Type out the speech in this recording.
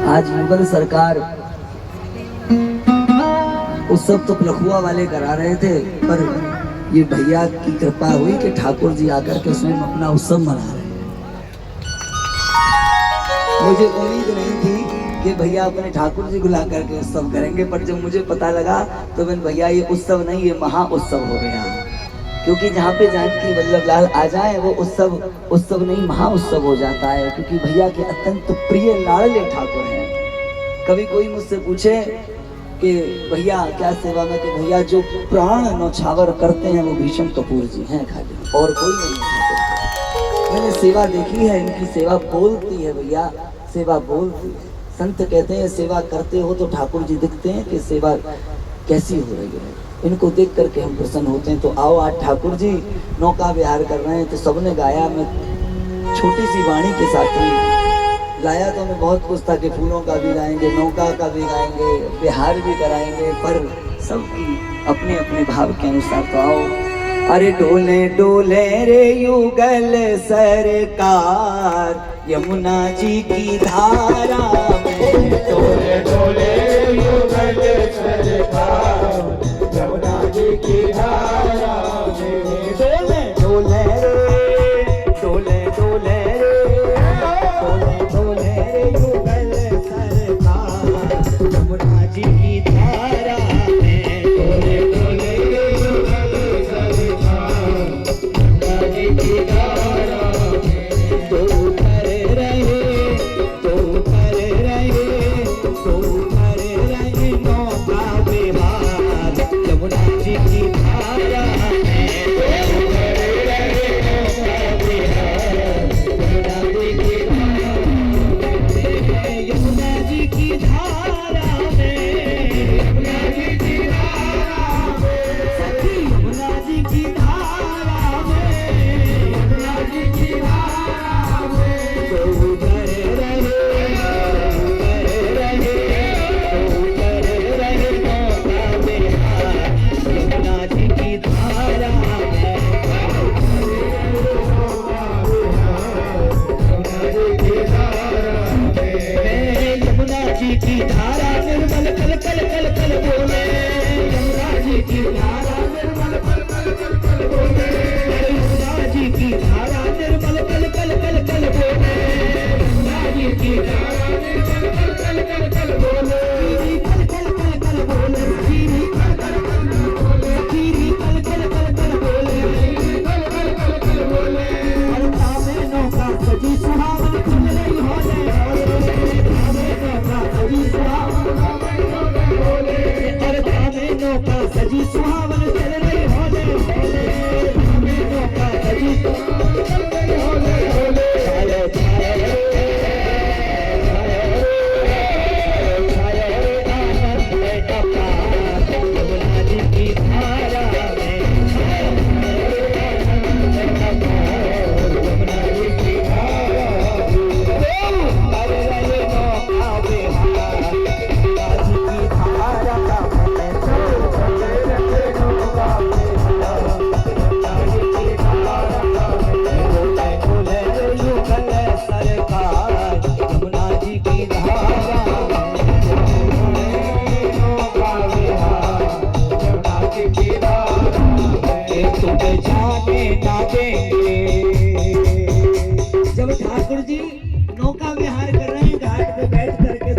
आज मुगल सरकार उत्सव तो लखुआ वाले करा रहे थे, पर ये भैया की कृपा हुई कि ठाकुर जी आकर के उसमें अपना उत्सव मना रहे हैं। मुझे उम्मीद नहीं थी कि भैया अपने ठाकुर जी को ला करके उत्सव करेंगे, पर जब मुझे पता लगा तो मैंने भैया ये उत्सव नहीं, ये महा उत्सव हो गया। क्योंकि जहाँ पे जानकी वल्लभ लाल आ जाए वो उत्सव नहीं महा उत्सव हो जाता है, क्योंकि भैया के अत्यंत प्रिय लाडले ठाकुर हैं। कभी कोई मुझसे पूछे कि भैया क्या सेवा में, कि भैया जो प्राण नौछावर करते हैं वो भीष्म कपूर जी हैं खाली, और कोई नहीं है। मैंने सेवा देखी है, इनकी सेवा बोलती है भैया, सेवा बोलती है। संत कहते हैं सेवा करते हो तो ठाकुर जी दिखते हैं कि सेवा कैसी हो रही है, इनको देख करके हम प्रसन्न होते हैं। तो आओ, आज ठाकुर जी नौका विहार कर रहे हैं, तो सबने गाया, मैं छोटी सी वाणी के साथ ही लाया। तो मैं बहुत कुछ था कि फूलों का भी गाएंगे, नौका का भी गाएंगे, बिहार भी कराएंगे, पर सबकी अपने अपने भाव के अनुसार। तो आओ। अरे डोले डोले रे युगल सरकार, यमुना जी की धारा में डोले डोले युगल सरकार, यमुना जी की धारा में। डोले डोले रे, डोले डोले सजी